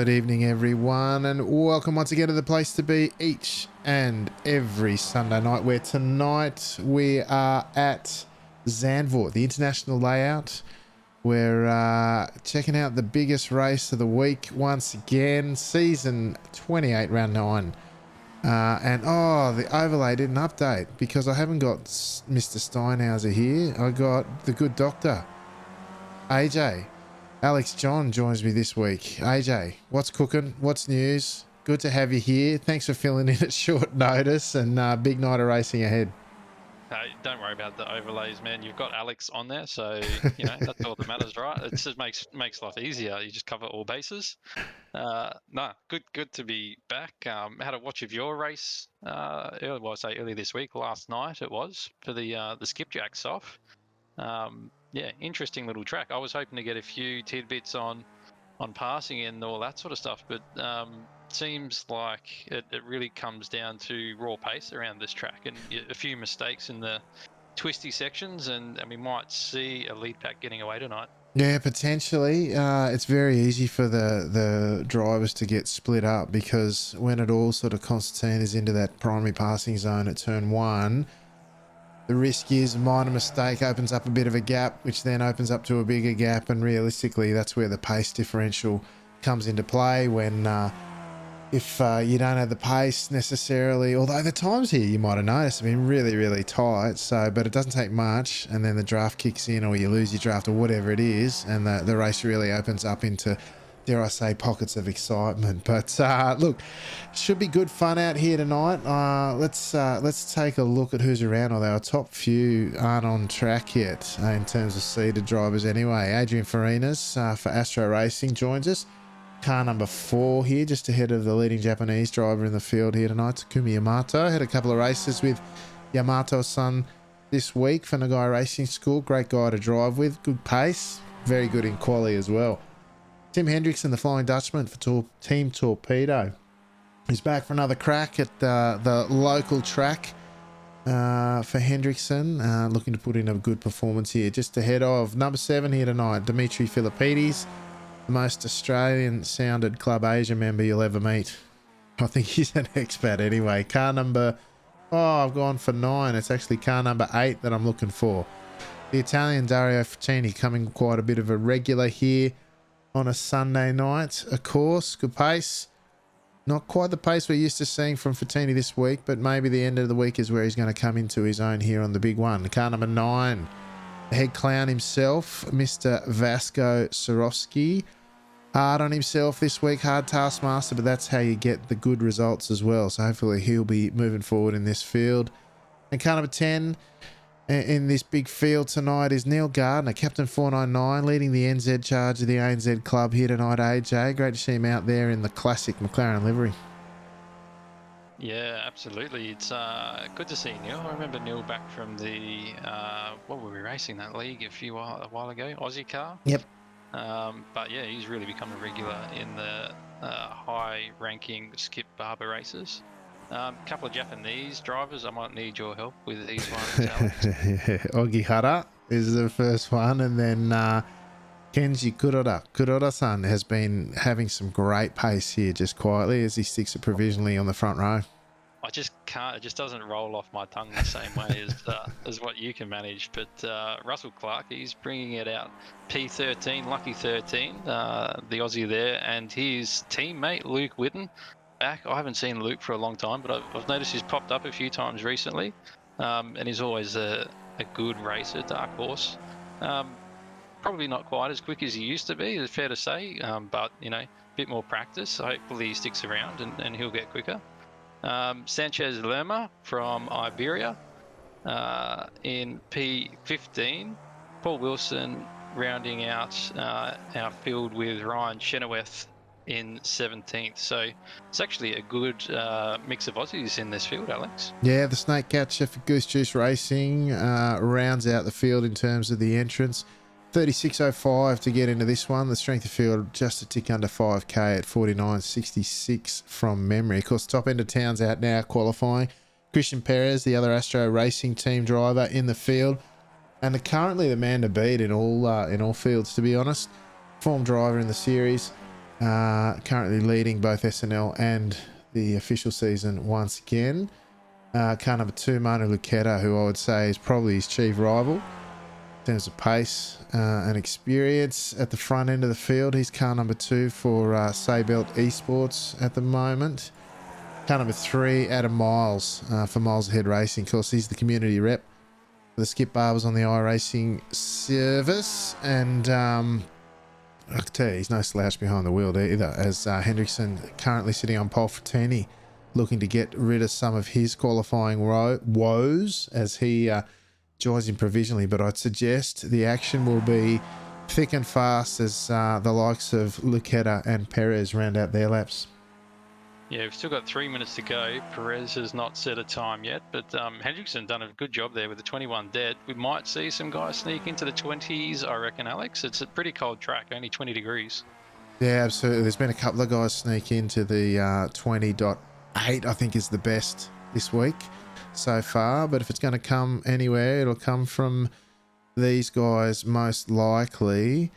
Good evening, everyone, and welcome once again to the place to be each and every Sunday night, where tonight we are at Zandvoort, the international layout. We're checking out the biggest race of the week once again, season 28, round 9. The overlay didn't update because I haven't got Mr. Steinhauser here. I got the good doctor, AJ. Alex John joins me this week. AJ, what's cooking? What's news? Good to have you here. Thanks for filling in at short notice, and big night of racing ahead. Don't worry about the overlays, man. You've got Alex on there, so that's all that matters, right? It just makes life easier. You just cover all bases. No, good to be back. Had a watch of your race. Early this week, last night it was for the skipjacks off. Yeah, interesting little track. I was hoping to get a few tidbits on passing and all that sort of stuff, but seems like it really comes down to raw pace around this track and a few mistakes in the twisty sections, and we might see a lead pack getting away tonight. Yeah, potentially. It's very easy for the drivers to get split up because when it all sort of concertines into that primary passing zone at turn 1, the risk is a minor mistake opens up a bit of a gap, which then opens up to a bigger gap, and realistically that's where the pace differential comes into play when if you don't have the pace necessarily, although the times here you might have noticed have been really, really tight, but it doesn't take much, and then the draft kicks in or you lose your draft or whatever it is, and the race really opens up into, dare I say, pockets of excitement. But look, should be good fun out here tonight. Let's take a look at who's around, although our top few aren't on track yet in terms of seeded drivers anyway. Adrian Farinas for Astro Racing joins us. Car number 4 here, just ahead of the leading Japanese driver in the field here tonight, Takumi Yamato. Had a couple of races with Yamato's son this week for Nagai Racing School. Great guy to drive with, good pace, very good in quali as well. Tim Hendrickson, the Flying Dutchman for Team Torpedo. He's back for another crack at the local track for Hendrickson. Looking to put in a good performance here. Just ahead of number 7 here tonight, Dimitri Philippides, the most Australian-sounded Club Asia member you'll ever meet. I think he's an expat anyway. Car number... I've gone for 9. It's actually car number 8 that I'm looking for. The Italian Dario Ficini coming quite a bit of a regular here on a Sunday night. Of course, good pace. Not quite the pace we're used to seeing from Ficini this week, but maybe the end of the week is where he's going to come into his own here on the big one. Car number 9. The head clown himself, Mr. Vasco Sorowski. Hard on himself this week, hard taskmaster, but that's how you get the good results as well. So hopefully he'll be moving forward in this field. And car number 10 in this big field tonight is Neil Gardner, Captain 499, leading the NZ charge of the ANZ club here tonight. AJ, great to see him out there in the classic McLaren livery. Yeah, absolutely. It's good to see Neil. I remember Neil back from the what were we racing that league a while ago? Aussie car. Yep. But yeah, he's really become a regular in the high-ranking Skip Barber races. Couple of Japanese drivers. I might need your help with these ones, Alex. Yeah, Ogihara is the first one, and then Kenji Kuroda. Kuroda-san has been having some great pace here just quietly as he sticks it provisionally on the front row. I just can't. It just doesn't roll off my tongue the same way as what you can manage. But Russell Clark, he's bringing it out. P13, lucky 13, the Aussie there, and his teammate Luke Whitten back. I haven't seen Luke for a long time, but I've noticed he's popped up a few times recently, and he's always a good racer, dark horse. Probably not quite as quick as he used to be, it's fair to say, but a bit more practice. So hopefully he sticks around and he'll get quicker. Sanchez Lerma from Iberia in P15. Paul Wilson rounding out our field with Ryan Chenoweth in 17th. So it's actually a good mix of Aussies in this field, Alex. Yeah, the Snake Catcher for Goose Juice Racing rounds out the field in terms of the entrance. 36.05 to get into this one. The strength of field just a tick under 5k at 49.66 from memory. Of course, top end of town's out now qualifying. Christian Perez, the other Astro Racing team driver in the field, and currently the man to beat in all fields, to be honest. Form driver in the series. currently leading both SNL and the official season once again. Car number 2, Manu Lucetta, who I would say is probably his chief rival in terms of pace and experience at the front end of the field. He's car number 2 for Saybelt Esports at the moment. Car number 3, Adam Miles for Miles Ahead Racing. Of course, he's the community rep for the Skip Barbers on the iRacing service. And I can tell you, he's no slouch behind the wheel either, as Hendrickson currently sitting on pole for Taney, looking to get rid of some of his qualifying woes as he joins him provisionally. But I'd suggest the action will be thick and fast as the likes of Lucetta and Perez round out their laps. Yeah, we've still got 3 minutes to go. Perez has not set a time yet, but Hendrickson done a good job there with the 21 dead. We might see some guys sneak into the 20s, I reckon, Alex. It's a pretty cold track, only 20 degrees. Yeah, absolutely. There's been a couple of guys sneak into the 20.8, I think is the best this week so far. But if it's going to come anywhere, it'll come from these guys most likely.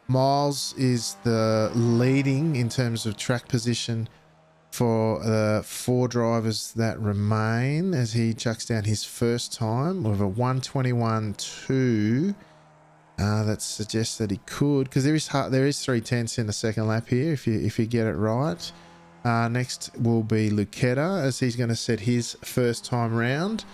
Miles is the leading in terms of track position for the 4 drivers that remain as he chucks down his first time with a 1:21.2. That suggests that he could, because there is 3/10 in the second lap here if you get it right. Next will be Lucetta as he's going to set his first time round,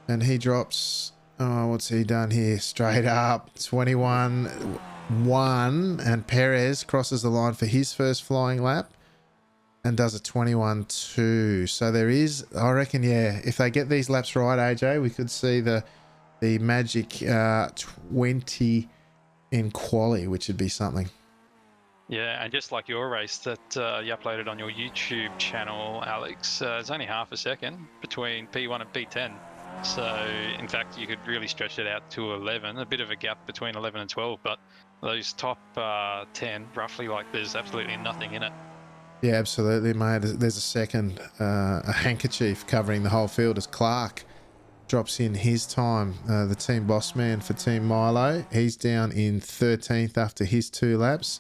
and he drops. Oh, what's he done here? Straight up 21.1, and Perez crosses the line for his first flying lap and does a 21.2. So there is, I reckon, yeah, if they get these laps right, AJ, we could see the magic 20 in quali, which would be something. Yeah, and just like your race that you uploaded on your YouTube channel, Alex, it's only half a second between P1 and P10. So, in fact, you could really stretch it out to 11, a bit of a gap between 11 and 12, but those top 10, roughly, like there's absolutely nothing in it. Yeah, absolutely, mate. There's a second, a handkerchief covering the whole field as Clark drops in his time, the team boss man for Team Milo. He's down in 13th after his 2 laps.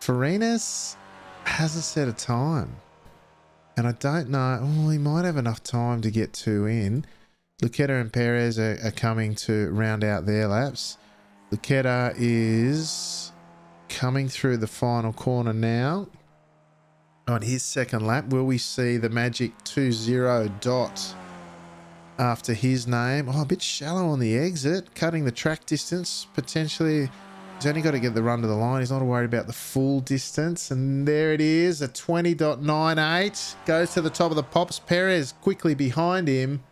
Farinas hasn't set a time, and I don't know. Oh, he might have enough time to get 2 in. Lucetta and Perez are coming to round out their laps. Lucetta is coming through the final corner now. On his second lap, will we see the magic 20 dot after his name? Oh, a bit shallow on the exit, cutting the track distance potentially. He's only got to get the run to the line. He's not worried about the full distance. And there it is, a 20.98. Goes to the top of the pops. Perez quickly behind him.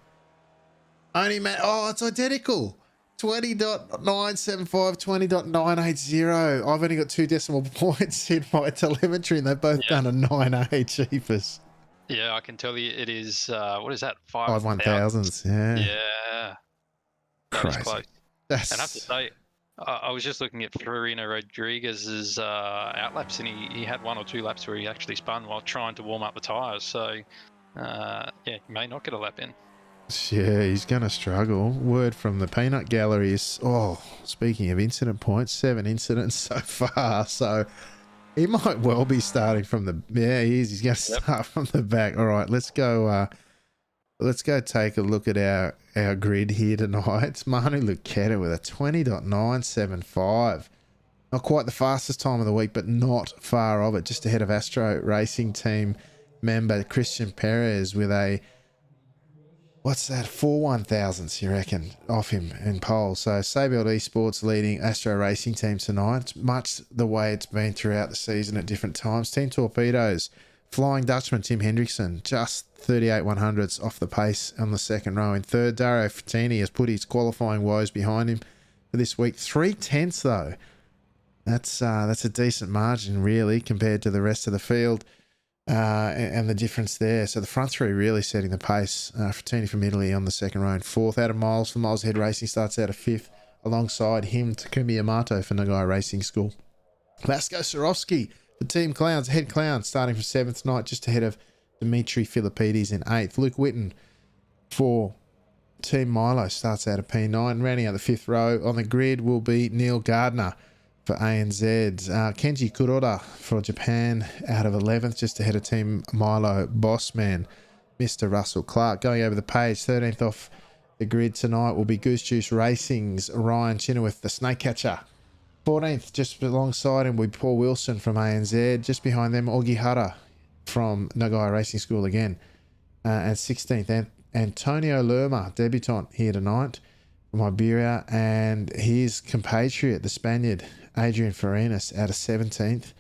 It's identical. 20.975, 20.980. I've only got 2 decimal points in my telemetry, and they've both done a 9A cheapest. Yeah, I can tell you it is, what is that? 5 1,000s, yeah. Yeah. That was close. And I have to say, I was just looking at Farina Rodriguez's outlaps, and he had 1 or 2 laps where he actually spun while trying to warm up the tyres. So, yeah, he may not get a lap in. Yeah, he's going to struggle. Word from the peanut gallery is, speaking of incident points, 7 incidents so far. So he might well be starting from the, he is. He's going to start from the back. All right, let's go take a look at our grid here tonight. It's Manu Lucetta with a 20.975. Not quite the fastest time of the week, but not far of it. Just ahead of Astro Racing Team member Christian Perez with a, what's that, 4 1,000s, you reckon, off him in pole. So Saybelt Esports leading Astro Racing Team tonight. It's much the way it's been throughout the season at different times. Team Torpedoes, Flying Dutchman Tim Hendrickson, just 38 100ths off the pace on the second row. In third, Dario Frattini has put his qualifying woes behind him for this week. 3/10 though. That's a decent margin, really, compared to the rest of the field. And the difference there. So the front 3 really setting the pace. Frattini from Italy on the second row in 4th. Adam Miles from Miles Head Racing starts out at 5th. Alongside him, Takumi Yamato for Nagai Racing School. Vasco Sorowski for Team Clowns. Head Clown starting from 7th tonight, just ahead of Dimitri Philippides in 8th. Luke Witten for Team Milo starts out at P9. Rounding out the 5th row on the grid will be Neil Gardner for ANZ. Kenji Kuroda for Japan out of 11th, just ahead of Team Milo Bossman. Mr. Russell Clark going over the page. 13th off the grid tonight will be Goose Juice Racing's Ryan Chinnerwith, the snake catcher. 14th, just alongside him, will be Paul Wilson from ANZ. Just behind them, Augie Hara from Nagoya Racing School again. And 16th, Antonio Lerma, debutant here tonight from Iberia. And his compatriot, the Spaniard, Adrian Farinas, out of 17th.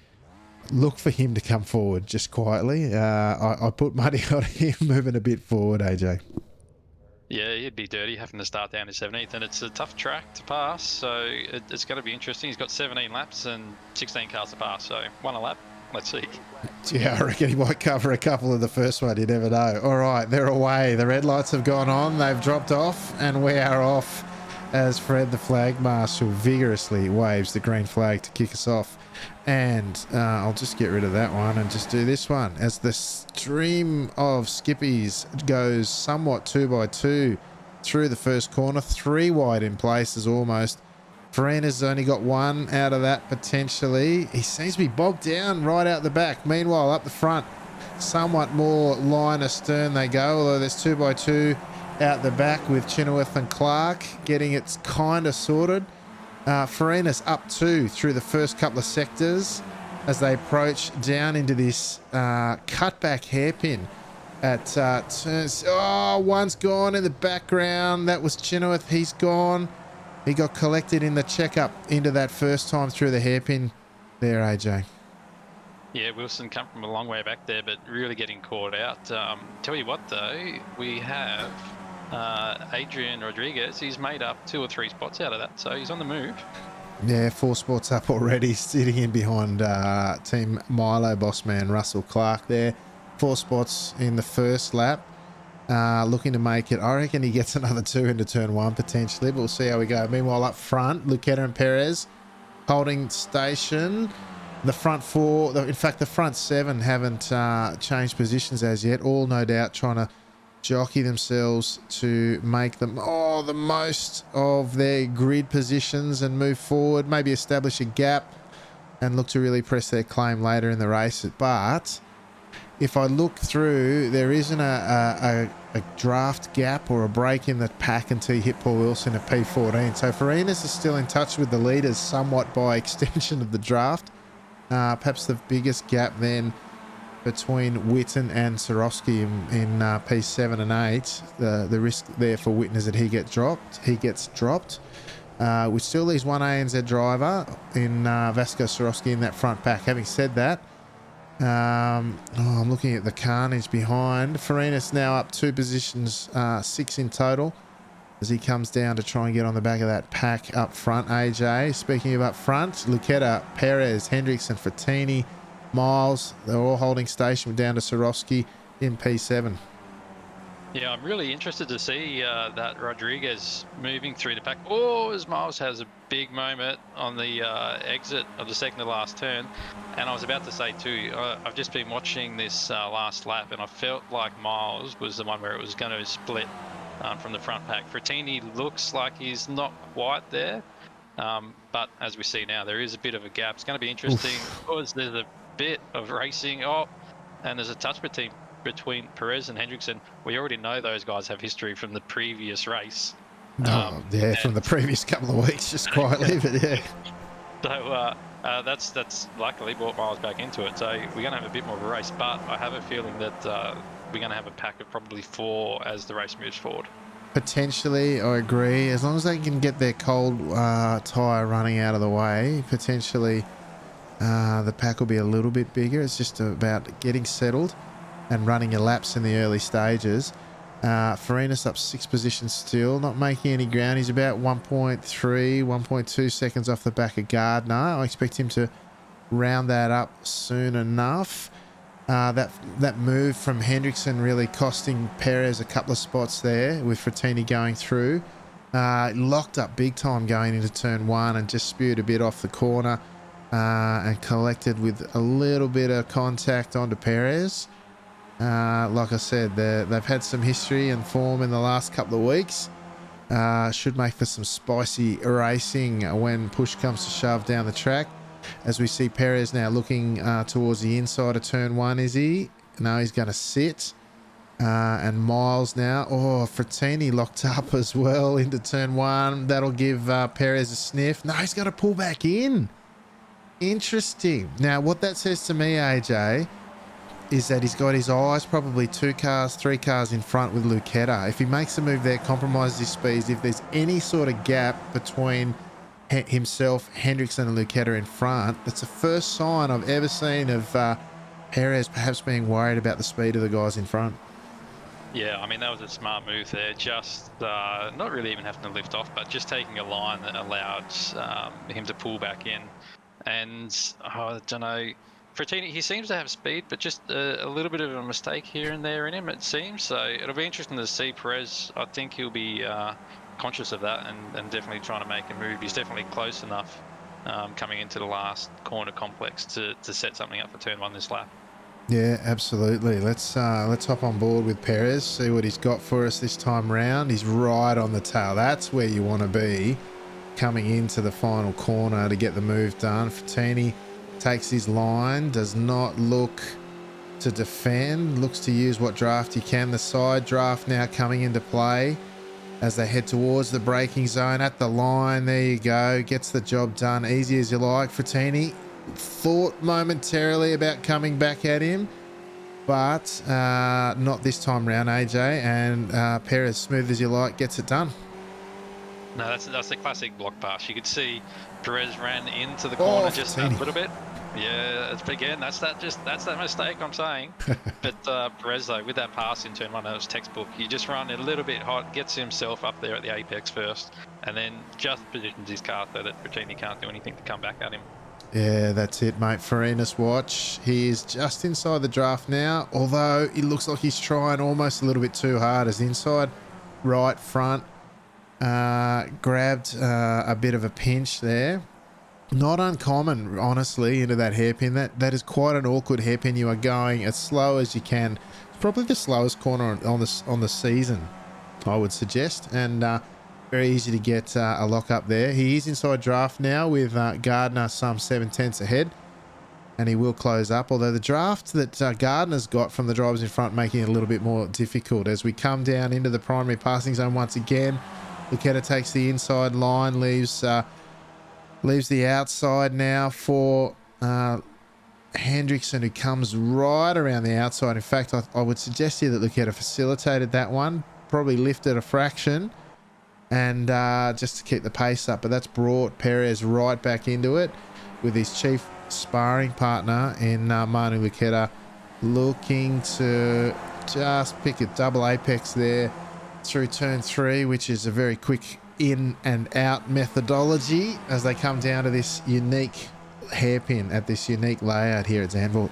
Look for him to come forward just quietly. I put money on him moving a bit forward, AJ. Yeah, he'd be dirty having to start down to 17th, and it's a tough track to pass, so it's going to be interesting. He's got 17 laps and 16 cars to pass, so one a lap. Let's see. Yeah, I reckon he might cover a couple of the first one. You never know. All right, they're away. The red lights have gone on. They've dropped off, and we are off as Fred, the flag marshal, vigorously waves the green flag to kick us off. And I'll just get rid of that one and just do this one as the stream of skippies goes somewhat 2x2 through the first corner, 3 wide in places almost. Farina's only got 1 out of that potentially. He seems to be bogged down right out the back. Meanwhile, up the front, somewhat more line astern they go, although there's 2x2 out the back with Chinnerwith and Clark getting it kind of sorted. Farina's up 2 through the first couple of sectors as they approach down into this cutback hairpin at turns. Oh, one's gone in the background. That was Chinnerwith. He's gone. He got collected in the checkup into that first time through the hairpin there, AJ. Yeah, Wilson come from a long way back there, but really getting caught out. Tell you what, though, we have Adrian Rodriguez. He's made up 2 or 3 spots out of that, so he's on the move. Yeah, 4 spots up already, sitting in behind Team Milo bossman Russell Clark there. 4 spots in the first lap. Looking to make it. I reckon he gets another 2 into turn 1 potentially, but we'll see how we go. Meanwhile, up front, Luqueta and Perez holding station. The front 4, in fact, the front 7 haven't changed positions as yet. All no doubt trying to jockey themselves to make them the most of their grid positions and move forward, maybe establish a gap and look to really press their claim later in the race. But if I look through, there isn't a draft gap or a break in the pack until you hit Paul Wilson at P14. So Farinas is still in touch with the leaders somewhat by extension of the draft. Perhaps the biggest gap then between Witten and Sorowski in P7 and 8. The risk there for Witten is that he gets dropped. Which still leaves one ANZ driver in Vasco Sorowski in that front pack. Having said that, I'm looking at the carnage behind. Farinas now up 2 positions, 6 in total, as he comes down to try and get on the back of that pack up front. AJ, speaking of up front, Luqueta, Perez, Hendrickson, Frattini, Miles, they're all holding station down to Sorowski in P7. Yeah, I'm really interested to see that Rodriguez moving through the pack. Oh, as Miles has a big moment on the exit of the second to last turn. And I was about to say too, I've just been watching this last lap and I felt like Miles was the one where it was going to split from the front pack. Frattini looks like he's not quite there. But as we see now, there is a bit of a gap. It's going to be interesting because there's a bit of racing. And there's a touch between Perez and Hendrickson. We already know those guys have history from the previous race. From the previous couple of weeks, just quietly, but yeah. So that's luckily brought Miles back into it. So we're going to have a bit more of a race, but I have a feeling that we're going to have a pack of probably 4 as the race moves forward. Potentially, I agree. As long as they can get their cold tyre running out of the way, potentially the pack will be a little bit bigger. It's just about getting settled and running your laps in the early stages. Farinas up 6 positions still, not making any ground. He's about 1.3, 1.2 seconds off the back of Gardner. I expect him to round that up soon enough. That move from Hendrickson really costing Perez a couple of spots there with Frattini going through. Locked up big time going into turn 1 and just spewed a bit off the corner and collected with a little bit of contact onto Perez. Like I said, they've had some history and form in the last couple of weeks. Should make for some spicy racing when push comes to shove down the track. As we see Perez now looking towards the inside of turn 1, is he? No, he's going to sit. And Miles now. Oh, Frattini locked up as well into turn 1. That'll give Perez a sniff. No, he's got to pull back in. Interesting. Now, what that says to me, AJ, is that he's got his eyes probably 2 cars, 3 cars in front with Lucetta. If he makes a move there, compromises his speed, if there's any sort of gap between himself, Hendrickson and Lucetta in front, that's the first sign I've ever seen of Perez perhaps being worried about the speed of the guys in front. Yeah, I mean, that was a smart move there. Just not really even having to lift off, but just taking a line that allowed him to pull back in. And I don't know, Frattini, he seems to have speed, but just a little bit of a mistake here and there in him, it seems. So it'll be interesting to see Perez. I think he'll be conscious of that and definitely trying to make a move. He's definitely close enough coming into the last corner complex to set something up for turn 1 this lap. Yeah, absolutely. Let's hop on board with Perez, see what he's got for us this time round. He's right on the tail. That's where you want to be coming into the final corner to get the move done. Frattini takes his line, does not look to defend, looks to use what draft he can. The side draft now coming into play as they head towards the braking zone at the line. There you go, gets the job done, easy as you like. Frattini thought momentarily about coming back at him, but not this time round, AJ, and Perez, smooth as you like, gets it done. No, that's a classic block pass. You could see Perez ran into the corner just a little bit. Yeah, again, that's that mistake I'm saying. But Perez, though, with that pass in turn 1, that was textbook. He just run a little bit hot, gets himself up there at the apex first, and then just positions his car so that Frattini can't do anything to come back at him. Yeah, that's it, mate. Farinas watch. He is just inside the draft now, although it looks like he's trying almost a little bit too hard as inside right front. Grabbed a bit of a pinch there. Not uncommon, honestly, into that hairpin. That is quite an awkward hairpin. You are going as slow as you can. It's probably the slowest corner on the season, I would suggest, and very easy to get a lock up there. He is inside draft now with Gardner some 7/10 ahead, and he will close up. Although the draft that Gardner's got from the drivers in front making it a little bit more difficult as we come down into the primary passing zone once again. Lucetta takes the inside line, leaves the outside now for Hendrickson, who comes right around the outside. In fact, I would suggest here that Lucetta facilitated that one, probably lifted a fraction, and just to keep the pace up. But that's brought Perez right back into it with his chief sparring partner in Manu Lucetta, looking to just pick a double apex there through turn 3, which is a very quick in and out methodology as they come down to this unique hairpin at this unique layout here at Zandvoort.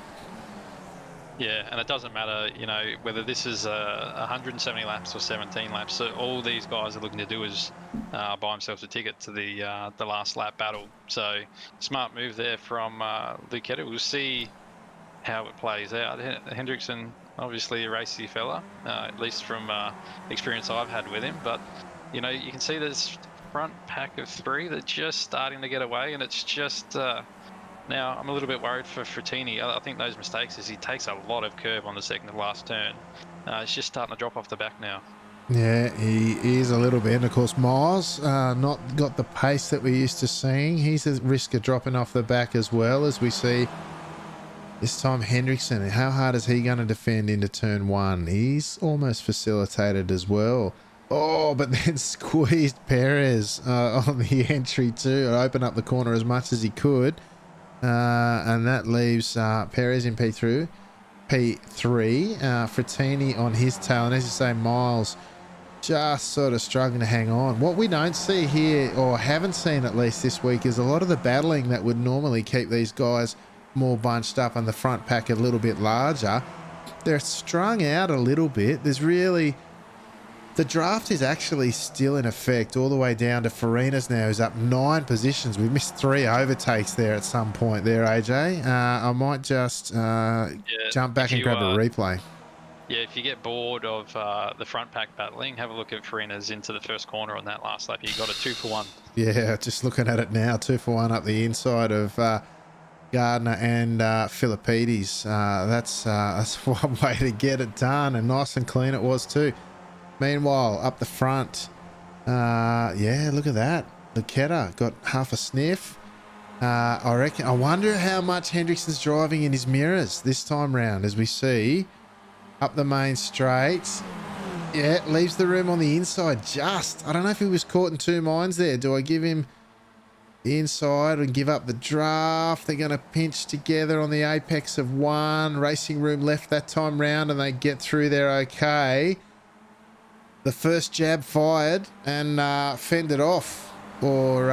Yeah, and it doesn't matter, you know, whether this is 170 laps or 17 laps. So all these guys are looking to do is buy themselves a ticket to the last lap battle. So smart move there from Lucetta. We'll see how it plays out. Hendrickson, obviously a racy fella, at least from experience I've had with him. But, you know, you can see this front pack of 3 that's just starting to get away, and it's just... Now, I'm a little bit worried for Frattini. I think those mistakes is he takes a lot of curb on the second to last turn. It's just starting to drop off the back now. Yeah, he is a little bit. And, of course, Miles not got the pace that we're used to seeing. He's at risk of dropping off the back as well, as we see this time Hendrickson. How hard is he going to defend into turn 1? He's almost facilitated as well. Oh, but then squeezed Perez on the entry too, and opened up the corner as much as he could. And that leaves Perez in P3. Frattini on his tail, and as you say, Miles just sort of struggling to hang on. What we don't see here, or haven't seen at least this week, is a lot of the battling that would normally keep these guys more bunched up and the front pack a little bit larger. They're strung out a little bit. There's really... The draft is actually still in effect all the way down to Farinas now, who's up 9 positions. We missed 3 overtakes there at some point there, AJ. I might just jump back and grab a replay. Yeah, if you get bored of the front pack battling, have a look at Farina's into the first corner on that last lap. You got a 2-for-1. Yeah, just looking at it now, 2-for-1 up the inside of Gardner and Philippides. That's one way to get it done, and nice and clean it was too. Meanwhile, up the front, yeah, look at that. Lucetta got half a sniff. I wonder how much Hendrickson's driving in his mirrors this time round, as we see up the main straight. Yeah, leaves the room on the inside just. I don't know if he was caught in two minds there. Do I give him the inside and give up the draft? They're going to pinch together on the apex of one. Racing room left that time round, and they get through there okay. The first jab fired and fended off, or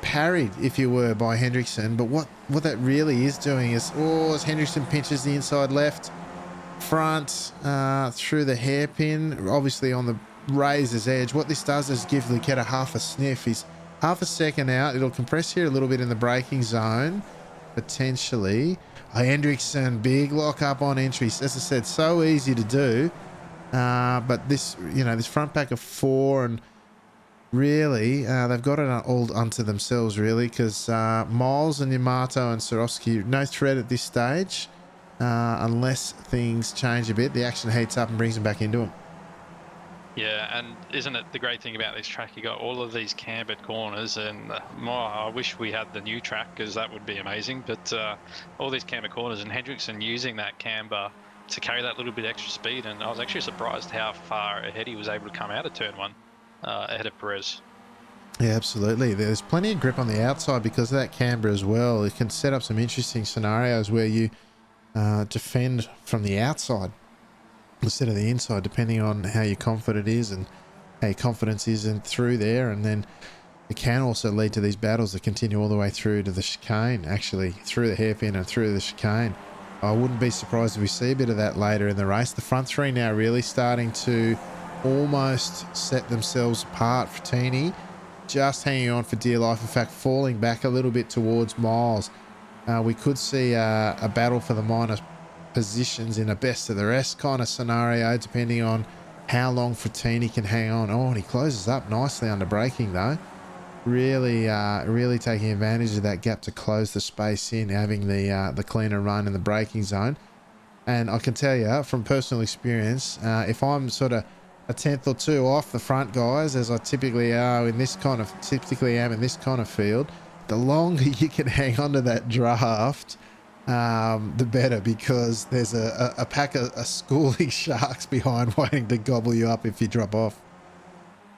parried, if you were, by Hendrickson. But what that really is doing is, as Hendrickson pinches the inside left front through the hairpin, obviously on the razor's edge. What this does is give Lucetta half a sniff. He's half a second out. It'll compress here a little bit in the braking zone, potentially. Hendrickson, big lock up on entries. As I said, so easy to do. But this, this front pack of four, and really, they've got it all unto themselves, really, because Miles and Yamato and Swarovski, no threat at this stage, unless things change a bit. The action heats up and brings them back into them. Yeah, and isn't it the great thing about this track? You got all of these cambered corners, and I wish we had the new track, because that would be amazing. But all these cambered corners, and Hendrickson using that camber to carry that little bit extra speed, and I was actually surprised how far ahead he was able to come out of turn one, ahead of Perez. Yeah, absolutely. There's plenty of grip on the outside because of that camber as well. It can set up some interesting scenarios where you defend from the outside instead of the inside, depending on how your confidence is and how your confidence is and through there. And then it can also lead to these battles that continue all the way through to the chicane, actually, through the hairpin and through the chicane. I wouldn't be surprised if we see a bit of that later in the race. The front three now really starting to almost set themselves apart. Frattini just hanging on for dear life. In fact, falling back a little bit towards Miles. We could see a battle for the minor positions in a best of the rest kind of scenario, depending on how long Frattini can hang on. Oh, and he closes up nicely under braking, though. Really taking advantage of that gap to close the space in, having the cleaner run in the braking zone. And I can tell you from personal experience, if I'm sort of a tenth or two off the front guys, as I typically am in this kind of field, the longer you can hang on to that draft, the better, because there's a pack of schooling sharks behind waiting to gobble you up if you drop off.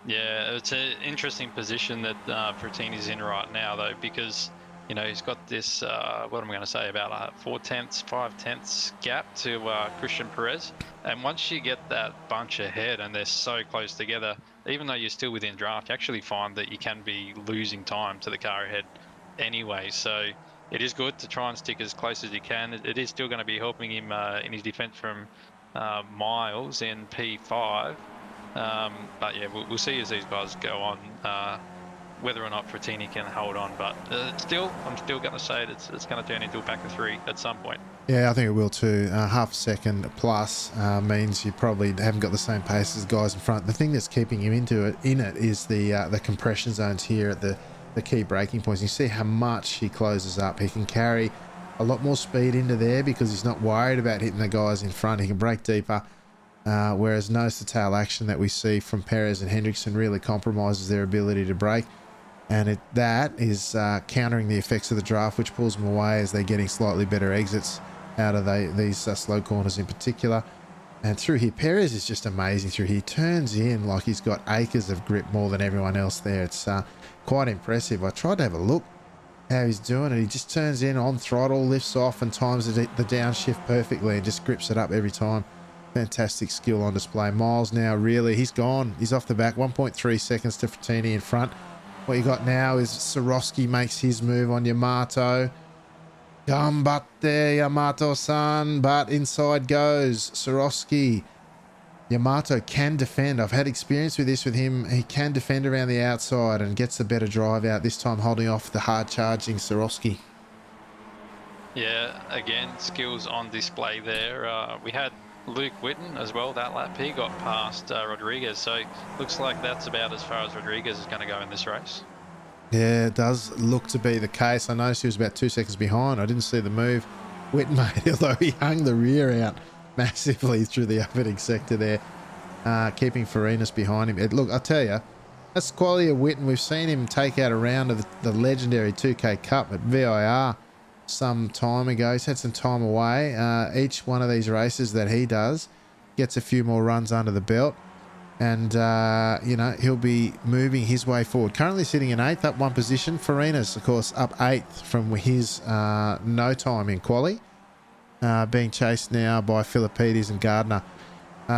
Yeah, it's an interesting position that Frattini's in right now, though, because he's got this what am I going to say, about 5/10 gap to Christian Perez, and once you get that bunch ahead and they're so close together, even though you're still within draft, you actually find that you can be losing time to the car ahead anyway. So it is good to try and stick as close as you can. It is still going to be helping him in his defense from Miles in P5. But yeah, we'll see as these guys go on whether or not Frattini can hold on. But I'm still going to say it's going to turn into a pack of three at some point. Yeah, I think it will too. Half a second plus means you probably haven't got the same pace as guys in front. The thing that's keeping him in it is the compression zones here at the key braking points. You see how much he closes up. He can carry a lot more speed into there because he's not worried about hitting the guys in front. He can brake deeper. Whereas nose-to-tail action that we see from Perez and Hendrickson really compromises their ability to brake, and that is countering the effects of the draft, which pulls them away as they're getting slightly better exits out of these slow corners in particular. And through here, Perez is just amazing through here. He turns in like he's got acres of grip more than everyone else there. It's quite impressive. I tried to have a look how he's doing it. He just turns in on throttle, lifts off, and times the downshift perfectly and just grips it up every time. Fantastic skill on display. Miles now, really, he's gone. He's off the back. 1.3 seconds to Frattini in front. What you got now is Swarovski makes his move on Yamato. Gambatte, Yamato-san, but inside goes Swarovski. Yamato can defend. I've had experience with this with him. He can defend around the outside and gets the better drive out, this time holding off the hard-charging Swarovski. Yeah, again, skills on display there. We had Luke Witten as well that lap. He got past Rodriguez, so looks like that's about as far as Rodriguez is going to go in this race. Yeah, it does look to be the case. I noticed he was about 2 seconds behind. I didn't see the move Witten made, although he hung the rear out massively through the opening sector there, keeping Farinas behind him. Look, I tell you, that's the quality of Witten. We've seen him take out a round of the legendary 2K Cup at VIR some time ago. He's had some time away. Each one of these races that he does gets a few more runs under the belt. And, he'll be moving his way forward. Currently sitting in 8th, up one position. Farinas, of course, up 8th from his no time in quali. Being chased now by Philippides and Gardner.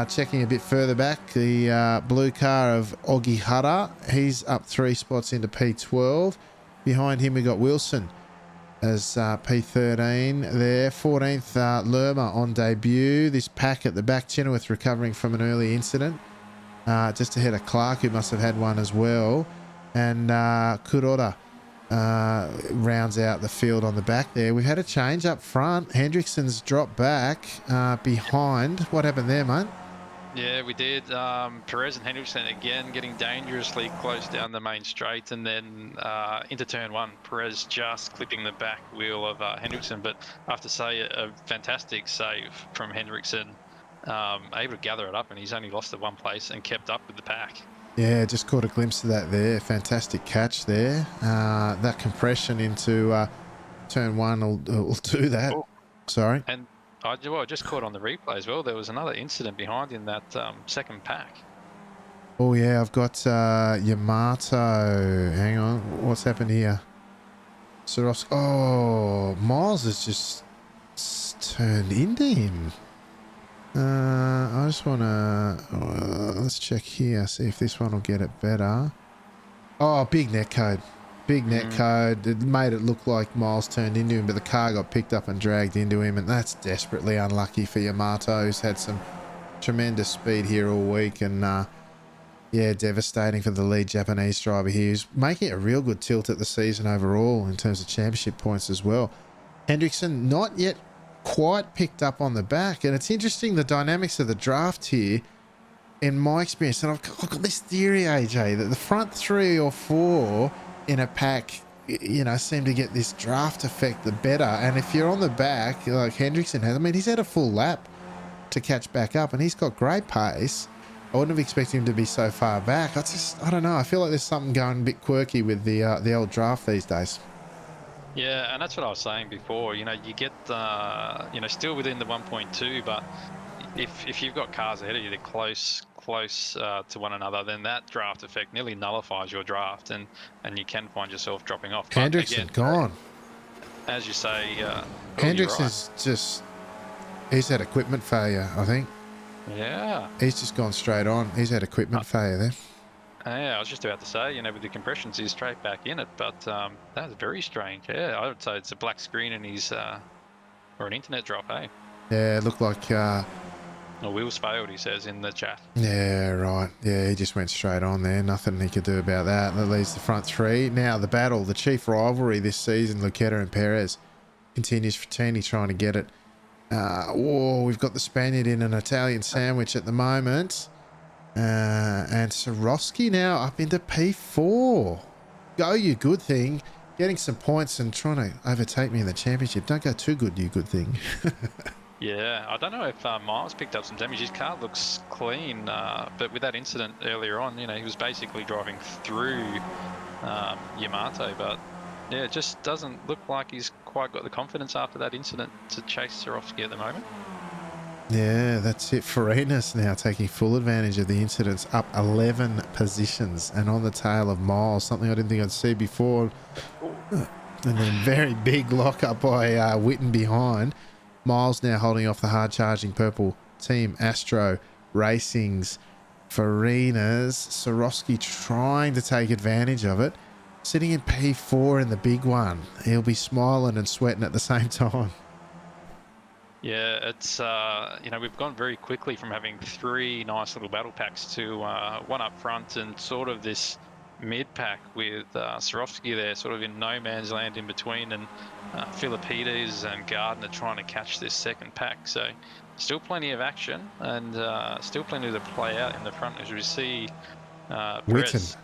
Checking a bit further back, the blue car of Ogihara. He's up 3 spots into P12. Behind him, we got Wilson as P13 there. 14th, Lerma on debut. This pack at the back, Chenoweth recovering from an early incident. Just ahead of Clark, who must have had one as well. And Kuroda rounds out the field on the back there. We've had a change up front. Hendrickson's dropped back behind. What happened there, mate? Yeah, we did. Perez and Hendrickson again getting dangerously close down the main straight, and then into turn 1, Perez just clipping the back wheel of Hendrickson. But I have to say, a fantastic save from Hendrickson. Able to gather it up, and he's only lost at one place and kept up with the pack. Yeah, just caught a glimpse of that there. Fantastic catch there. That compression into turn 1 will do that. Oh. Sorry. And I just caught on the replay as well. There was another incident behind in that second pack. Oh, yeah, I've got Yamato. Hang on. What's happened here? Swarovski. Oh, Miles has just turned into him. I just want to... let's check here, see if this one will get it better. Oh, big net code. Big net code. It made it look like Miles turned into him, but the car got picked up and dragged into him, and that's desperately unlucky for Yamato, who's had some tremendous speed here all week, and yeah, devastating for the lead Japanese driver here, who's making a real good tilt at the season overall in terms of championship points as well. Hendrickson not yet quite picked up on the back, and it's interesting the dynamics of the draft here in my experience, and I've got this theory, AJ, that the front 3 or 4 in a pack, seem to get this draft effect the better, and if you're on the back like Hendrickson has, I mean, he's had a full lap to catch back up, and he's got great pace. I wouldn't have expected him to be so far back. I don't know, I feel like there's something going a bit quirky with the old draft these days. Yeah, and that's what I was saying before. You get, still within the 1.2, but if you've got cars ahead of you, they're close to one another, then that draft effect nearly nullifies your draft, and you can find yourself dropping off. Hendrickson gone. As you say, Hendrickson's just, he's had equipment failure, I think. Yeah. He's just gone straight on. He's had equipment failure there. Yeah, I was just about to say, with the compressions, he's straight back in it, but that's very strange. Yeah, I would say it's a black screen and he's, or an internet drop, hey? Yeah, it looked like... Or wheels failed, he says in the chat. Yeah, right. Yeah, he just went straight on there. Nothing he could do about that. That leaves the front 3. Now the battle, the chief rivalry this season, Lucchetta and Perez, continues. Frattini trying to get it. We've got the Spaniard in an Italian sandwich at the moment. And Swarovski now up into P4. Go, you good thing. Getting some points and trying to overtake me in the championship. Don't go too good, you good thing. Yeah, I don't know if Miles picked up some damage. His car looks clean, but with that incident earlier on, he was basically driving through Yamato, but yeah, it just doesn't look like he's quite got the confidence after that incident to chase Swarovski at the moment. Yeah, that's it. Farinas now taking full advantage of the incidents, up 11 positions and on the tail of Miles, something I didn't think I'd see before. And then very big lockup by Witten behind. Miles now holding off the hard-charging purple team Astro Racing's Farinas. Swarovski trying to take advantage of it. Sitting in P4 in the big one. He'll be smiling and sweating at the same time. Yeah, it's, we've gone very quickly from having 3 nice little battle packs to one up front and sort of this mid-pack with Swarovski there sort of in no man's land in between, and Philippides and Gardner trying to catch this second pack. So still plenty of action and still plenty to play out in the front as we see Witten. Perez.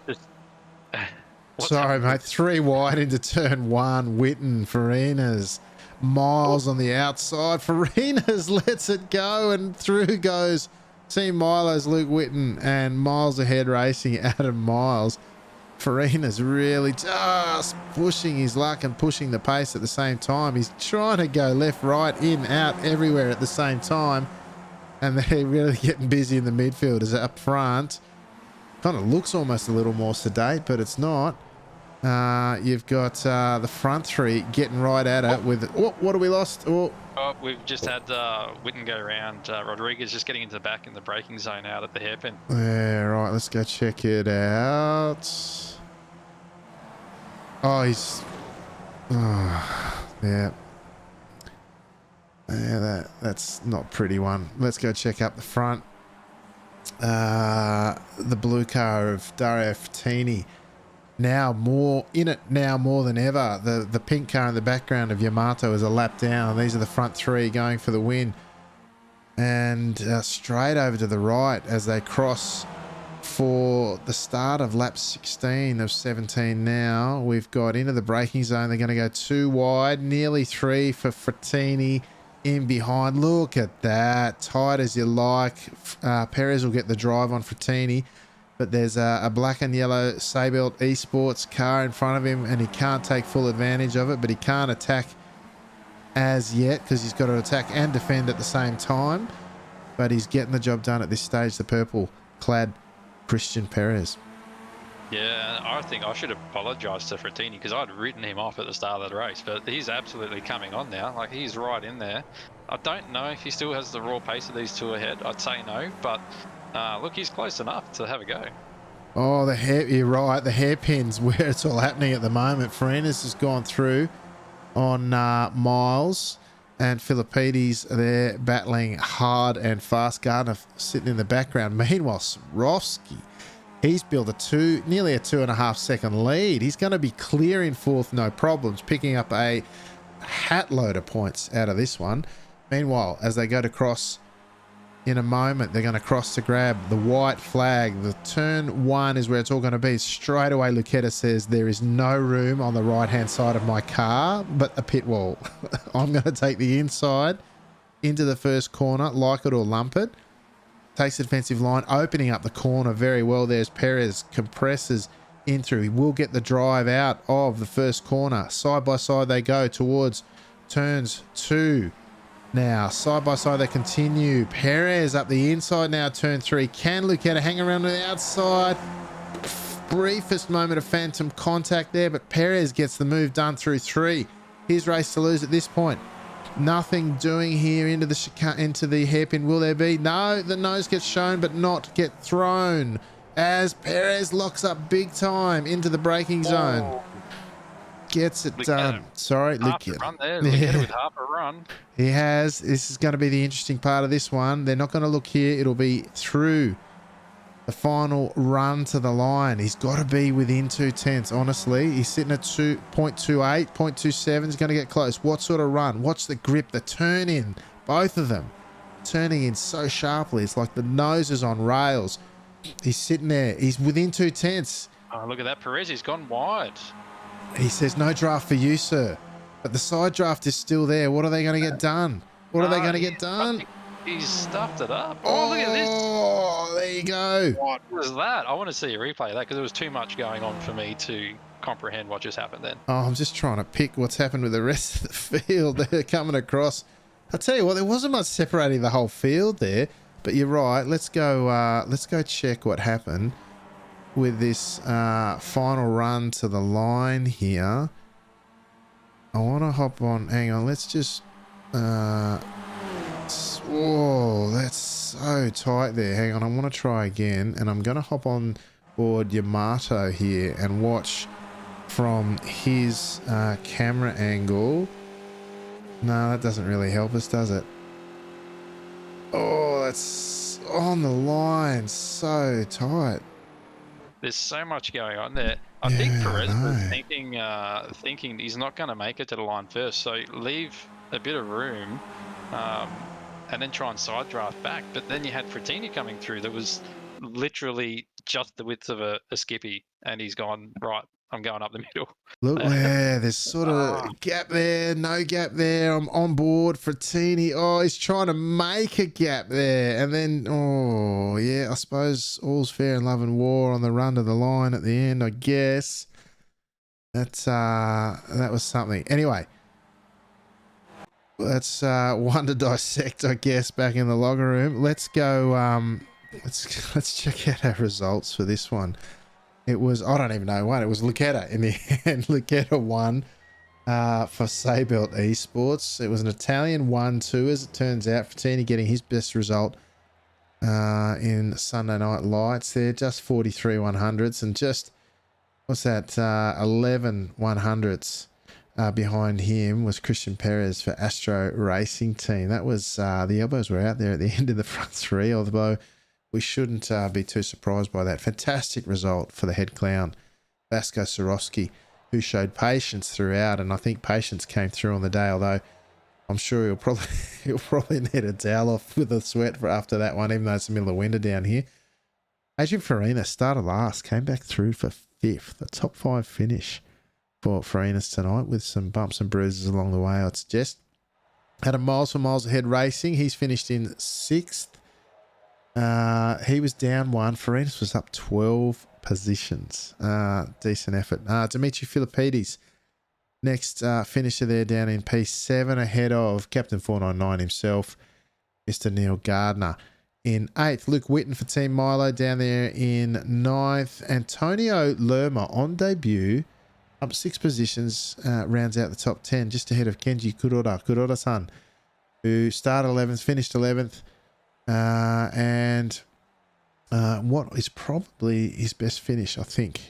What's Sorry, happened? mate. 3 wide into turn 1. Witten, Farinas. Miles on the outside. Farinas lets it go and through goes Team Milo's Luke Witten and Miles ahead racing Adam Miles. Farina's really just pushing his luck and pushing the pace at the same time. He's trying to go left, right, in, out, everywhere at the same time. And they're really getting busy in the midfielders up front. Kind of looks almost a little more sedate, but it's not. You've got the front 3 getting right at it with... Oh, what have we lost? Oh, We've just had Witten go around. Rodriguez just getting into the back in the braking zone out at the hairpin. yeah, right. Let's go check it out. Oh, he's... Oh, yeah. Yeah, that's not a pretty one. Let's go check up the front. The blue car of Dario Fantini. Now more in it now more than ever. The pink car in the background of Yamato is a lap down. These are the front 3 going for the win. And straight over to the right as they cross for the start of lap 16 of 17 now. We've got into the braking zone. They're going to go 2 wide, nearly 3 for Frattini in behind. Look at that. Tight as you like. Perez will get the drive on Frattini. But there's a black and yellow Seibelt Esports car in front of him and he can't take full advantage of it, but he can't attack as yet because he's got to attack and defend at the same time. But he's getting the job done at this stage, the purple-clad Christian Perez. Yeah, I think I should apologise to Frattini because I'd written him off at the start of the race, but he's absolutely coming on now. Like, he's right in there. I don't know if he still has the raw pace of these 2 ahead. I'd say no, but... look, he's close enough to have a go. Oh, you're right. The hairpin's where it's all happening at the moment. Farinas has gone through on Miles and Philippides. They're battling hard and fast. Gardner sitting in the background. Meanwhile, Swarovski, he's built nearly a 2.5 second lead. He's going to be clear in 4th, no problems, picking up a hat load of points out of this one. Meanwhile, as they go to cross in a moment, they're going to cross to grab the white flag. The turn 1 is where it's all going to be. Straight away, Lucetta says there is no room on the right-hand side of my car, but a pit wall. I'm going to take the inside into the first corner, like it or lump it. Takes the defensive line, opening up the corner very well. There's Perez, compresses in through. He will get the drive out of the first corner. Side by side they go towards turns 2. Now, side by side they continue. Perez up the inside now, turn 3. Can Lucetta hang around on the outside? Briefest moment of phantom contact there, but Perez gets the move done through 3. His race to lose at this point. Nothing doing here into the hairpin. Will there be? No, the nose gets shown, but not get thrown. As Perez locks up big time into the braking zone. Gets it done. Sorry, Lucetta. Run there. Lucetta with half a run. He has. This is going to be the interesting part of this one. They're not going to look here. It'll be through the final run to the line. He's got to be within 2/10, honestly. He's sitting at 2.28, 0.27. He's going to get close. What sort of run? Watch the grip, the turn in. Both of them turning in so sharply. It's like the nose is on rails. He's sitting there. He's within 2/10. Oh, look at that. Perez, he's gone wide. He says, no draft for you, sir. But the side draft is still there. What are they going to get done? What are they going to get done? He's stuffed it up. Oh, look at this. Oh, there you go. What was that? I want to see a replay of that because there was too much going on for me to comprehend what just happened then. Oh, I'm just trying to pick what's happened with the rest of the field. They're coming across. I'll tell you what, there wasn't much separating the whole field there. But you're right. Let's go check what happened with this final run to the line here. I want to hop on. Hang on. Let's just... whoa, that's so tight there. Hang on. I want to try again. And I'm going to hop on board Yamato here and watch from his camera angle. No, that doesn't really help us, does it? Oh, that's on the line. So tight. There's so much going on there. I think Perez was thinking he's not going to make it to the line first, so leave a bit of room and then try and side draft back. But then you had Frattini coming through that was literally just the width of a skippy, and he's gone, right, I'm going up the middle. Look, yeah, there's sort Ah. of gap there, no gap there. I'm on board. Frattini, oh, he's trying to make a gap there. And then, oh, yeah, I suppose all's fair in love and war on the run to the line at the end, I guess. That was something. Anyway, that's one to dissect, I guess, back in the locker room. Let's go, let's check out our results for this one. It was, I don't even know what, it was Lucetta in the end. Lucetta won for Saybelt Esports. It was an Italian 1-2, as it turns out. Frattini getting his best result in Sunday Night Lights there. Just 43 100s and just, what's that, 11 100s behind him was Christian Perez for Astro Racing Team. That was, the elbows were out there at the end of the front three, although we shouldn't be too surprised by that. Fantastic result for the head clown, Vasco Sorowski, who showed patience throughout, and I think patience came through on the day, although I'm sure he'll probably need a towel off with the sweat for after that one, even though it's the middle of winter down here. Adrian Farina started last, came back through for 5th, a top 5 finish for Farinas tonight with some bumps and bruises along the way, I'd suggest. Had a miles for miles ahead racing. He's finished in 6th. He was down 1. Farinas was up 12 positions. Decent effort. Dimitri Philippides, next finisher there down in P7 ahead of Captain 499 himself, Mr. Neil Gardner. In 8th, Luke Whitten for Team Milo down there in 9th. Antonio Lerma on debut, up 6 positions, rounds out the top 10, just ahead of Kenji Kuroda-san, who started 11th, finished 11th. And what is probably his best finish, I think,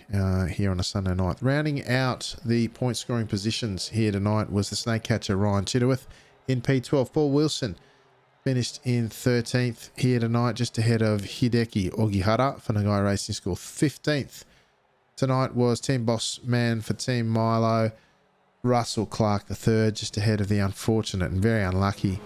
here on a Sunday night. Rounding out the point scoring positions here tonight was the snake catcher Ryan Chitterworth in P12. Paul Wilson finished in 13th here tonight, just ahead of Hideki Ogihara for Nagai Racing School. 15th tonight was Team Boss Man for Team Milo, Russell Clark III, just ahead of the unfortunate and very unlucky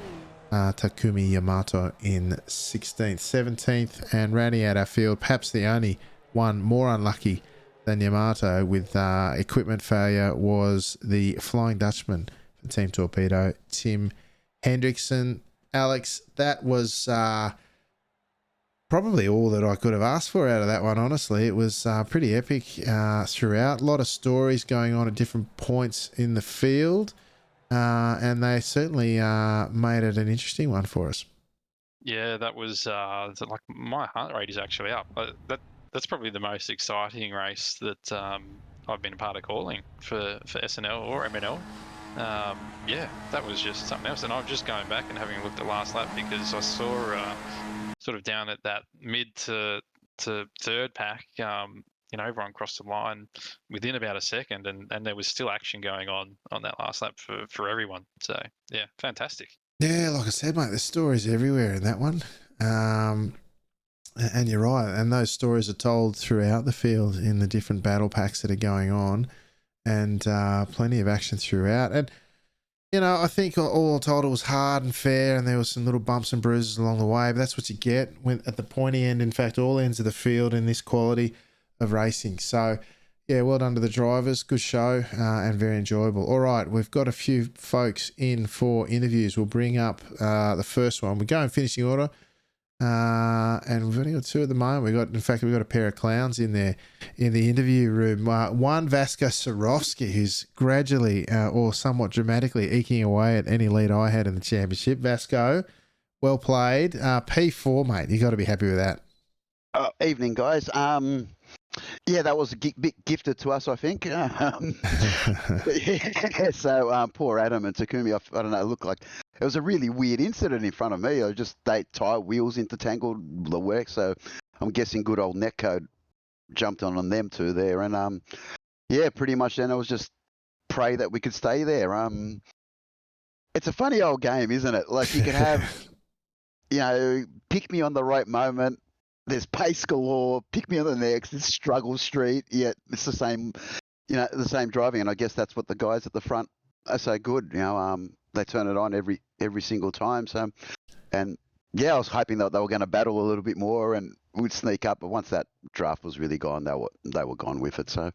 Takumi Yamato in 16th. 17th, and rounding out our field, perhaps the only one more unlucky than Yamato with equipment failure, was the Flying Dutchman for Team Torpedo, Tim Hendrickson. Alex, that was probably all that I could have asked for out of that one, honestly. It was pretty epic throughout. A lot of stories going on at different points in the field. And they certainly made it an interesting one for us. Yeah, that was like my heart rate is actually up. That's probably the most exciting race that I've been a part of calling for SNL or MNL. Yeah, that was just something else. And I'm just going back and having a look at the last lap because I saw sort of down at that mid to third pack, everyone crossed the line within about a second, and there was still action going on that last lap for everyone. So, yeah, fantastic. Yeah, like I said, mate, there's stories everywhere in that one. And you're right. And those stories are told throughout the field in the different battle packs that are going on, and plenty of action throughout. And, I think all told it was hard and fair, and there was some little bumps and bruises along the way, but that's what you get when at the pointy end. In fact, all ends of the field in this quality of racing. So, yeah, well done to the drivers. Good show and very enjoyable. All right, we've got a few folks in for interviews. We'll bring up the first one. We go in finishing order, and we've only got 2 at the moment. We've got a pair of clowns in there in the interview room. One, Vasco Sorowski, who's gradually or somewhat dramatically eking away at any lead I had in the championship. Vasco, well played. P4, mate. You got to be happy with that. Evening, guys. Yeah, that was a bit gifted to us, I think. So poor Adam and Takumi, I don't know, it looked like it was a really weird incident in front of me. They tire wheels intertangled the work, so I'm guessing good old netcode jumped on them two there. And yeah, pretty much then it was just pray that we could stay there. It's a funny old game, isn't it? Like you could have, pick me on the right moment. There's pace galore, pick me on the next, it's struggle street, yet it's the same, the same driving. And I guess that's what the guys at the front are so good. They turn it on every single time. So, And yeah, I was hoping that they were going to battle a little bit more and would sneak up. But once that draft was really gone, they were gone with it. So,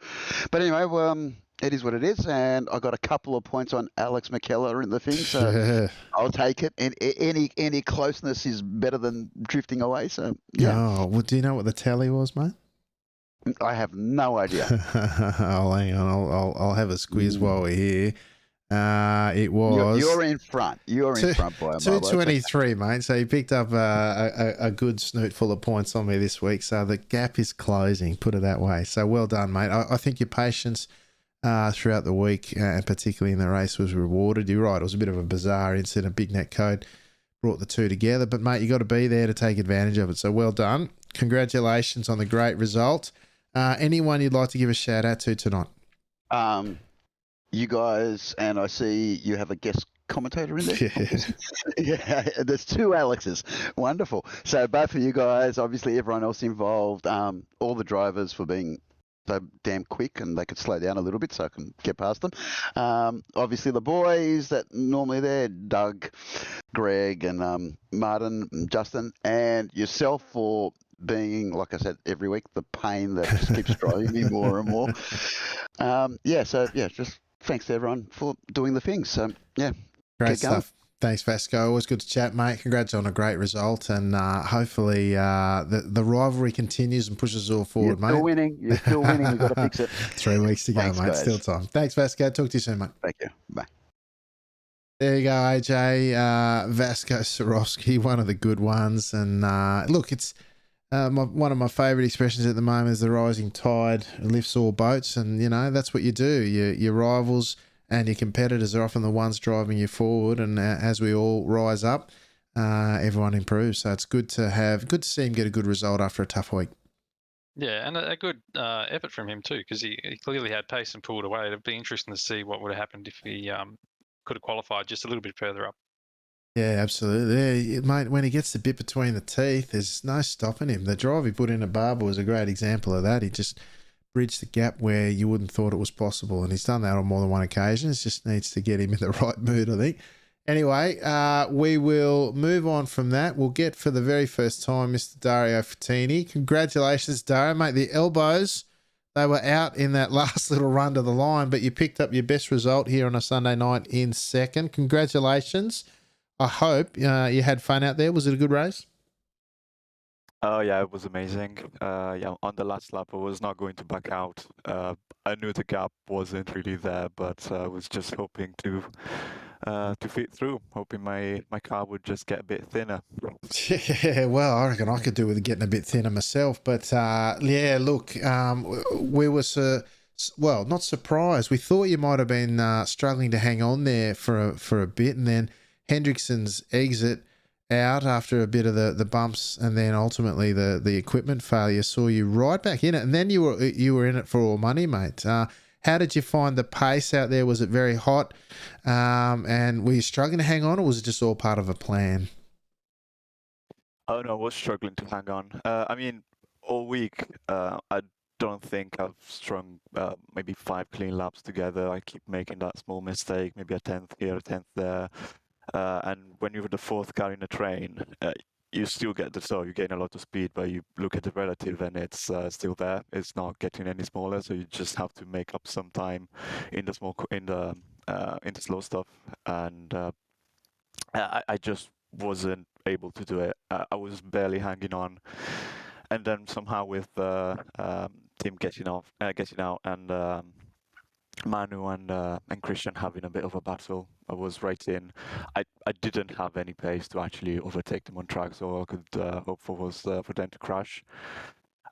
but anyway, it is what it is. And I got a couple of points on Alex McKellar in the thing, so Yeah. I'll take it. And any closeness is better than drifting away. So yeah, Oh, well, do you know what the tally was, mate? I have no idea. Oh, hang on. I'll have a squiz while we're here. It was You're in front. You're in front by a mile. 223, mate. So you picked up a good snoot full of points on me this week. So the gap is closing, put it that way. So well done, mate. I think your patience throughout the week, and particularly in the race, was rewarded. You're right. It was a bit of a bizarre incident. Big net code brought the two together. But, mate, you got to be there to take advantage of it. So well done. Congratulations on the great result. Anyone you'd like to give a shout out to tonight? You guys, and I see you have a guest commentator in there. Yeah, there's two Alexes. Wonderful. So both of you guys, obviously everyone else involved, all the drivers for being so damn quick and they could slow down a little bit so I can get past them. Obviously the boys that normally there, Doug, Greg, and Martin, and Justin, and yourself for being, like I said, every week, the pain that just keeps driving me more and more. Just thanks to everyone for doing the things. So, yeah. Great stuff. Thanks, Vasco. Always good to chat, mate. Congrats on a great result. And hopefully the rivalry continues and pushes us all forward, mate. You're still winning. We've got to fix it. 3 weeks to go, mate. Guys. Still time. Thanks, Vasco. Talk to you soon, mate. Thank you. Bye. There you go, AJ. Vasco Sorowski, one of the good ones. And look, it's one of my favourite expressions at the moment is the rising tide lifts all boats. And, you know, that's what you do. Your rivals and your competitors are often the ones driving you forward. And as we all rise up, everyone improves. So it's good to see him get a good result after a tough week. Yeah, and a good effort from him too, because he clearly had pace and pulled away. It'd be interesting to see what would have happened if he could have qualified just a little bit further up. Yeah, absolutely. Yeah, mate, when he gets the bit between the teeth, there's no stopping him. The drive he put in at Barber was a great example of that. He just bridged the gap where you wouldn't thought it was possible, and he's done that on more than one occasion. It just needs to get him in the right mood, I think. Anyway, we will move on from that. We'll get for the very first time Mr. Dario Fattini. Congratulations, Dario, mate. The elbows, they were out in that last little run to the line, but you picked up your best result here on a Sunday night in second. Congratulations. I hope you had fun out there. Was it a good race? Oh yeah, it was amazing. On the last lap, I was not going to back out. I knew the gap wasn't really there, but I was just hoping to fit through, hoping my car would just get a bit thinner. Yeah, well, I reckon I could do with getting a bit thinner myself. But yeah, look, we were not surprised. We thought you might have been struggling to hang on there for a bit, and then Hendrickson's exit out after a bit of the bumps, and then ultimately the equipment failure saw you right back in it, and then you were in it for all money, mate. How did you find the pace out there? Was it very hot, and were you struggling to hang on, or was it just all part of a plan? Oh no, I was struggling to hang on. I mean, all week, I don't think I've strung maybe 5 clean laps together. I keep making that small mistake, maybe a 10th here, a 10th there. And when you're the 4th car in the train, you still get you gain a lot of speed, but you look at the relative and it's still there. It's not getting any smaller, so you just have to make up some time in the slow stuff. And I just wasn't able to do it. I was barely hanging on, and then somehow with Tim getting out, and Manu and Christian having a bit of a battle, I was right in. I didn't have any pace to actually overtake them on track, so all I could hope for was for them to crash.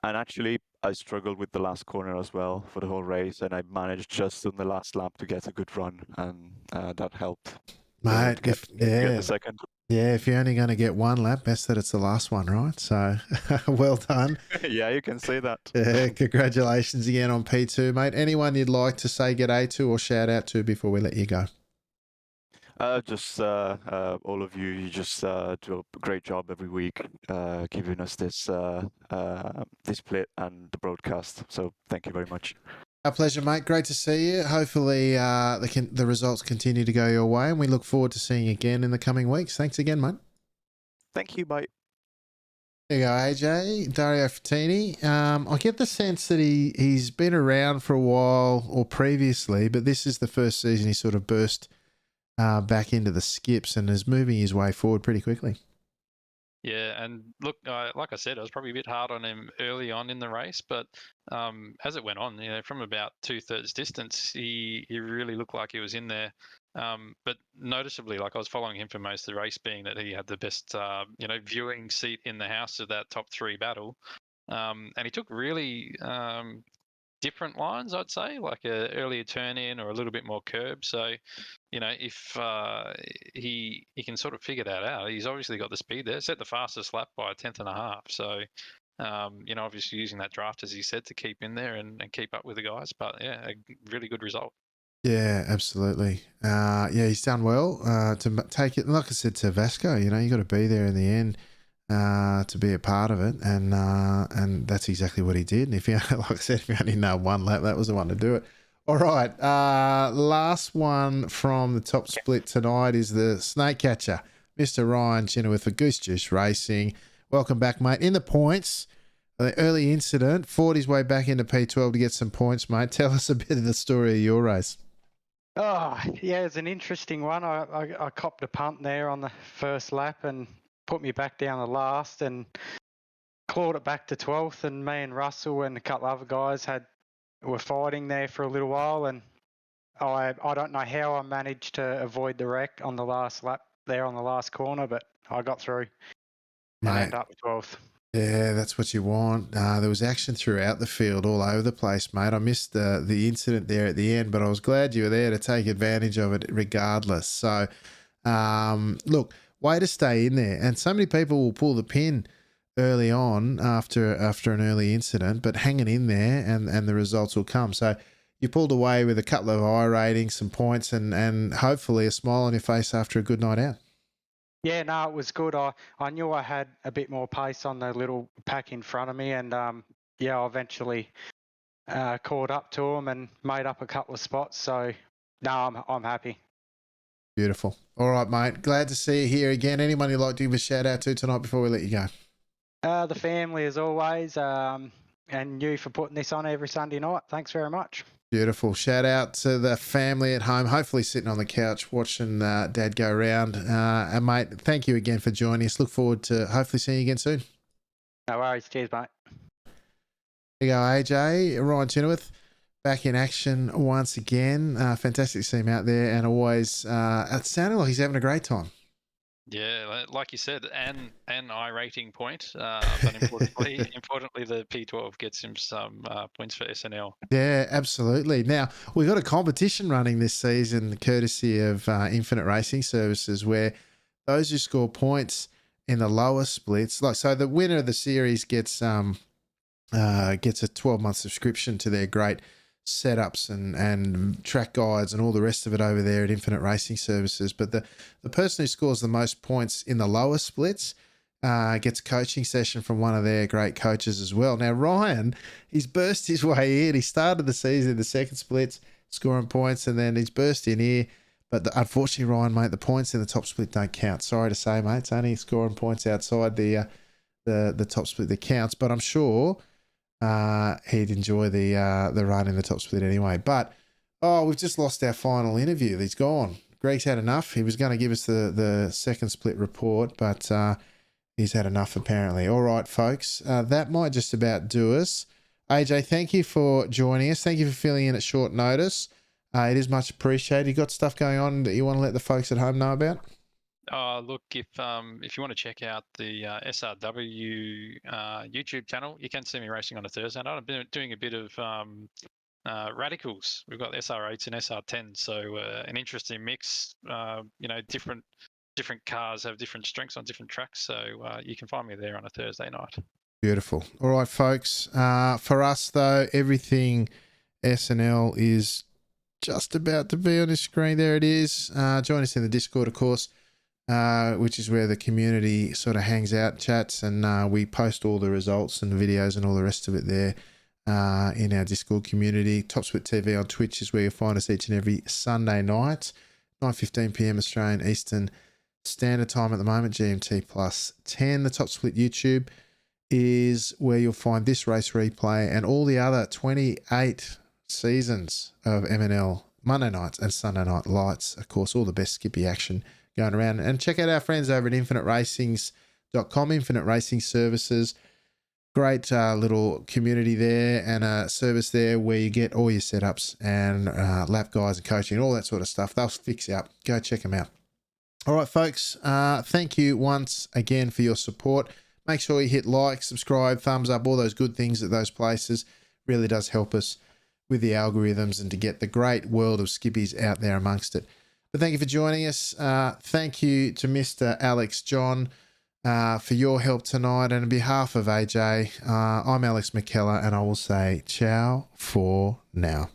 And actually, I struggled with the last corner as well for the whole race, and I managed just on the last lap to get a good run, and that helped. Mate, to get the second. Yeah, if you're only going to get one lap, best that it's the last one, right? So, well done. Yeah, you can say that. Yeah, congratulations again on P2, mate. Anyone you'd like to say g'day to or shout out to before we let you go? Just all of you. You just do a great job every week, giving us this split and the broadcast. So thank you very much. Our pleasure, mate. Great to see you. Hopefully the results continue to go your way, and we look forward to seeing you again in the coming weeks. Thanks again, mate. Thank you. Bye. There you go, AJ. Dario Fratini. I get the sense that he's been around for a while or previously, but this is the first season he sort of burst back into the skips and is moving his way forward pretty quickly. Yeah, and look, like I said, I was probably a bit hard on him early on in the race, but as it went on, from about 2/3 distance, he really looked like he was in there. But noticeably, like I was following him for most of the race, being that he had the best, viewing seat in the house of that top three battle, and he took really different lines, I'd say, like a earlier turn in or a little bit more curb. So, if he can sort of figure that out, he's obviously got the speed there. Set the fastest lap by 1/10.5. So, obviously using that draft, as he said, to keep in there and keep up with the guys. But yeah, a really good result. Yeah, absolutely. He's done well to take it. Like I said to Vasco, you got to be there in the end to be a part of it, and that's exactly what he did. And if you, like I said, if you only know one lap, that was the one to do it. All right, last one from the top split tonight is the snake catcher, Mr. Ryan Chenoweth for Goose Juice Racing. Welcome back, mate. In the points, the early incident, fought his way back into P12 to get some points, mate. Tell us a bit of the story of your race. Oh, yeah, it's an interesting one. I copped a punt there on the first lap and put me back down the last and clawed it back to 12th. And me and Russell and a couple other guys were fighting there for a little while. And I don't know how I managed to avoid the wreck on the last lap there on the last corner, but I got through and ended up 12th. Yeah, that's what you want. There was action throughout the field, all over the place, mate. I missed the incident there at the end, but I was glad you were there to take advantage of it regardless. So, look, way to stay in there. And so many people will pull the pin early on after an early incident, but hanging in there and the results will come. So you pulled away with a couple of high ratings, some points, and hopefully a smile on your face after a good night out. Yeah, no, it was good. I knew I had a bit more pace on the little pack in front of me, and I eventually caught up to him and made up a couple of spots. So, no, I'm happy. Beautiful. All right, mate. Glad to see you here again. Anyone you'd like to give a shout out to tonight before we let you go? The family, as always, and you for putting this on every Sunday night. Thanks very much. Beautiful. Shout out to the family at home, hopefully sitting on the couch watching Dad go around. And, mate, thank you again for joining us. Look forward to hopefully seeing you again soon. No worries. Cheers, mate. There you go, AJ. Ryan Chenoweth back in action once again. Fantastic to see him out there, and always it sounded like he's having a great time. Yeah, like you said, an I-rating point, but importantly, the P12 gets him some points for SNL. Yeah, absolutely. Now, we've got a competition running this season, courtesy of Infinite Racing Services, where those who score points in the lower splits, so the winner of the series gets a 12-month subscription to their great setups and track guides and all the rest of it over there at Infinite Racing Services. But the person who scores the most points in the lower splits gets a coaching session from one of their great coaches as well. Now, Ryan, he's burst his way in. He started the season in the second splits, scoring points, and then he's burst in here. But unfortunately, Ryan, mate, the points in the top split don't count. Sorry to say, mate, it's only scoring points outside the top split that counts. But I'm sure he'd enjoy the run in the top split anyway. But we've just lost our final interview. He's gone. Greg's had enough. He was going to give us the second split report, but he's had enough apparently. All right, folks, that might just about do us. AJ, thank you for joining us. Thank you for filling in at short notice. It is much appreciated. You got stuff going on that you want to let the folks at home know about? Look, if you want to check out the SRW YouTube channel, you can see me racing on a Thursday night. I've been doing a bit of radicals. We've got SR8s and SR10s, so an interesting mix. Different cars have different strengths on different tracks, so you can find me there on a Thursday night. Beautiful. All right, folks. For us, though, everything SNL is just about to be on the screen. There it is. Join us in the Discord, of course, which is where the community sort of hangs out, chats, and we post all the results and videos and all the rest of it there in our Discord community. Top Split TV on Twitch is where you'll find us each and every Sunday night, 9:15 p.m. Australian Eastern standard time at the moment, GMT plus 10. The Top Split YouTube is where you'll find this race replay and all the other 28 seasons of MNL Monday nights and Sunday night lights. Of course, all the best Skippy action going around. And check out our friends over at infiniteracings.com, Infinite Racing Services. Great little community there and a service there where you get all your setups and lap guides and coaching and all that sort of stuff. They'll fix you up. Go check them out. All right, folks. Thank you once again for your support. Make sure you hit like, subscribe, thumbs up, all those good things at those places. Really does help us with the algorithms and to get the great world of Skippies out there amongst it. But thank you for joining us. Thank you to Mr. Alex John for your help tonight. And on behalf of AJ, I'm Alex McKellar, and I will say ciao for now.